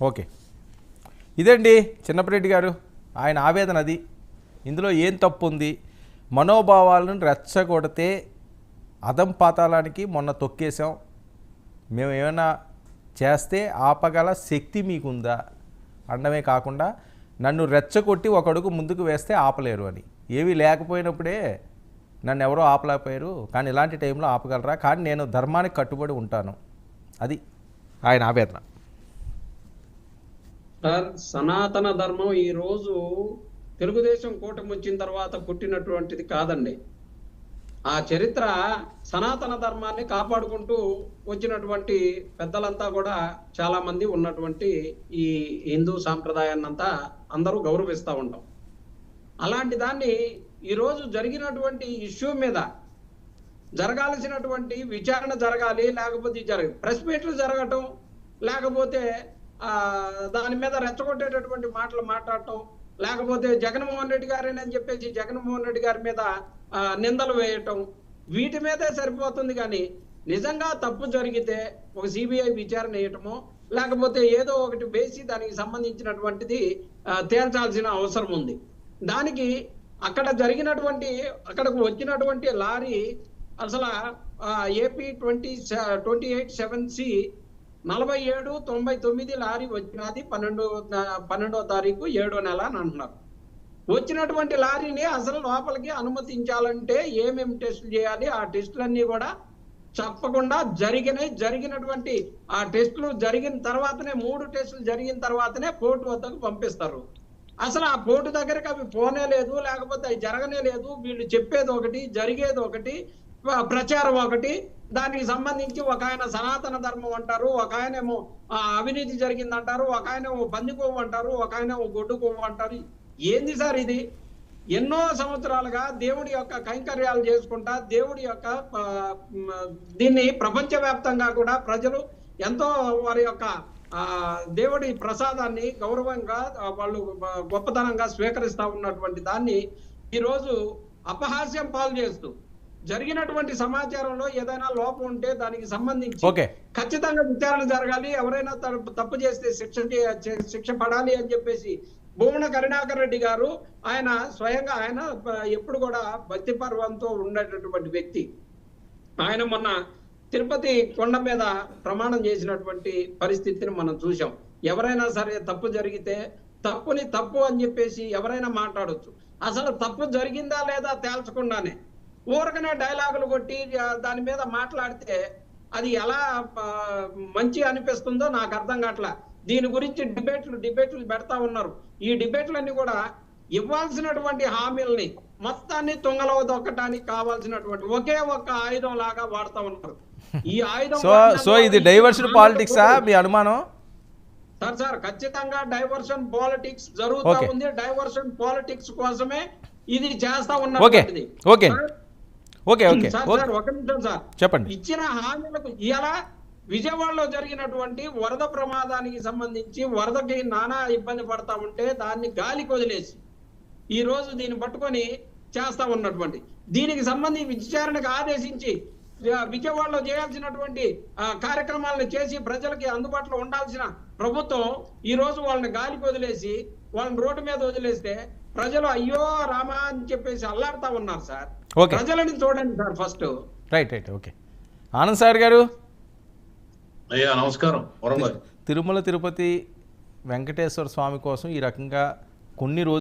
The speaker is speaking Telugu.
ఓకే, ఇదండి చిన్నపరెడ్డి గారు ఆయన ఆవేదన. అది ఇందులో ఏం తప్పు ఉంది? మనోభావాలను రెచ్చగొడితే అదం పాతాళానికి మొన్న తొక్కేసాం, మేము ఏమైనా చేస్తే ఆపగల శక్తి మీకుందా అనడమే కాకుండా నన్ను రెచ్చగొట్టి ఒక అడుగు ముందుకు వేస్తే ఆపలేరు అని. ఏమీ లేకపోయినప్పుడే నన్ను ఎవరో ఆపలేకపోయారు, కానీ ఇలాంటి టైంలో ఆపగలరా? కానీ నేను ధర్మానికి కట్టుబడి ఉంటాను. అది ఆయన ఆవేదన. సార్, సనాతన ధర్మం ఈరోజు తెలుగుదేశం కూటమి వచ్చిన తర్వాత పుట్టినటువంటిది కాదండి. ఆ చరిత్ర సనాతన ధర్మాన్ని కాపాడుకుంటూ వచ్చినటువంటి పెద్దలంతా కూడా చాలా మంది ఉన్నటువంటి ఈ హిందూ సాంప్రదాయాన్నంతా అందరూ గౌరవిస్తూ ఉంటాం. అలాంటి దాన్ని ఈరోజు జరిగినటువంటి ఇష్యూ మీద జరగాల్సినటువంటి విచారణ జరగాలి, లేకపోతే ప్రెస్ మీట్లు జరగటం, లేకపోతే దాని మీద రెచ్చగొట్టేటటువంటి మాటలు మాట్లాడటం, లేకపోతే జగన్మోహన్ రెడ్డి గారేనని చెప్పేసి జగన్మోహన్ రెడ్డి గారి మీద నిందలు వేయటం, వీటి మీదే సరిపోతుంది. కానీ నిజంగా తప్పు జరిగితే ఒక సిబిఐ విచారణ వేయటమో లేకపోతే ఏదో ఒకటి వేసి దానికి సంబంధించినటువంటిది తేల్చాల్సిన అవసరం ఉంది. దానికి అక్కడకు వచ్చినటువంటి లారీ అసలు ఏపీ 28/7C 4799 లారీ వచ్చినది 12వ తారీఖు 7వ నెల అని అంటున్నారు. వచ్చినటువంటి లారీని అసలు లోపలికి అనుమతించాలంటే ఏమేమి టెస్టులు చేయాలి, ఆ టెస్టులన్నీ కూడా తప్పకుండా జరిగినటువంటి ఆ టెస్టులు జరిగిన తర్వాతనే 3 టెస్టులు జరిగిన తర్వాతనే పోర్టు వద్దకు పంపిస్తారు. అసలు ఆ పోర్టు దగ్గరకు అవి పోనే లేదు, లేకపోతే అవి జరగనే లేదు. వీళ్ళు చెప్పేది ఒకటి, జరిగేది ఒకటి, ప్రచారం ఒకటి. దానికి సంబంధించి ఒక ఆయన సనాతన ధర్మం అంటారు, ఒక ఆయనేమో అవినీతి జరిగిందంటారు, ఒక ఆయనేమో పందికొవ్వు అంటారు, ఒక ఆయనేమో గొడ్డు కొవ్వు అంటారు. ఏంది సార్ ఇది? ఎన్నో సంవత్సరాలుగా దేవుడి యొక్క కైంకర్యాలు చేసుకుంటా దేవుడి యొక్క దీన్ని ప్రపంచవ్యాప్తంగా కూడా ప్రజలు ఎంతో వారి యొక్క దేవుడి ప్రసాదాన్ని గౌరవంగా వాళ్ళు గొప్పతనంగా స్వీకరిస్తా ఉన్నటువంటి దాన్ని ఈరోజు అపహాస్యం పాలు చేస్తూ జరిగినటువంటి సమాచారంలో ఏదైనా లోపం ఉంటే దానికి సంబంధించి ఖచ్చితంగా విచారణ జరగాలి, ఎవరైనా తప్పు చేస్తే శిక్ష పడాలి అని చెప్పేసి భూమన కరుణాకర్ రెడ్డి గారు ఆయన స్వయంగా ఆయన ఎప్పుడు కూడా భక్తి పర్వంతో ఉండేటటువంటి వ్యక్తి. ఆయన మొన్న తిరుపతి కొండ మీద ప్రమాణం చేసినటువంటి పరిస్థితిని మనం చూసాం. ఎవరైనా సరే తప్పు జరిగితే తప్పుని తప్పు అని చెప్పేసి ఎవరైనా మాట్లాడొచ్చు. అసలు తప్పు జరిగిందా లేదా తేల్చకుండానే ఊరకనే డైలాగులు కొట్టి దాని మీద మాట్లాడితే అది ఎలా మంచి అనిపిస్తుందో నాకు అర్థం కావట్లా. దీని గురించి డిబేట్లు పెడతా ఉన్నారు. ఈ డిబేట్లన్నీ కూడా ఇవ్వాల్సినటువంటి హామీలని మొత్తాన్ని తుంగలో దొక్కడానికి కావాల్సినటువంటి ఒకే ఒక్క ఆయుధం లాగా వాడుతూ ఉన్నారు. ఈ ఆయుధం సో ఇది డైవర్షన్ పాలిటిక్సా మీ అనుమానం? సార్ ఖచ్చితంగా డైవర్షన్ పాలిటిక్స్ జరుగుతూ ఉంది. డైవర్షన్ పాలిటిక్స్ కోసమే ఇది చేస్తా ఉన్నారు. ఒక నిమిషం సార్, చెప్పండి. ఇచ్చిన హామీలకు ఇలా విజయవాడలో జరిగినటువంటి వరద ప్రమాదానికి సంబంధించి వరదకి నానా ఇబ్బంది పడతా ఉంటే దాన్ని గాలికి వదిలేసి ఈ రోజు దీన్ని పట్టుకొని చేస్తా ఉన్నటువంటి దీనికి సంబంధించి విచారణకు ఆదేశించి విజయవాడలో చేయాల్సినటువంటి కార్యక్రమాలను చేసి ప్రజలకి అందుబాటులో ఉండాల్సిన ప్రభుత్వం ఈ రోజు వాళ్ళని గాలికి వదిలేసి వాళ్ళని రోడ్డు మీద వదిలేస్తే ప్రజలు అయ్యో రామా అని చెప్పేసి అల్లాడుతా ఉన్నారు సార్. ప్రజలని చూడండి sir first. Right. Okay, Anand sir గారు. అయ్యా నమస్కారం. తిరుమల తిరుపతి వెంకటేశ్వర స్వామి కోసం ఈ రకంగా కొన్ని రోజులు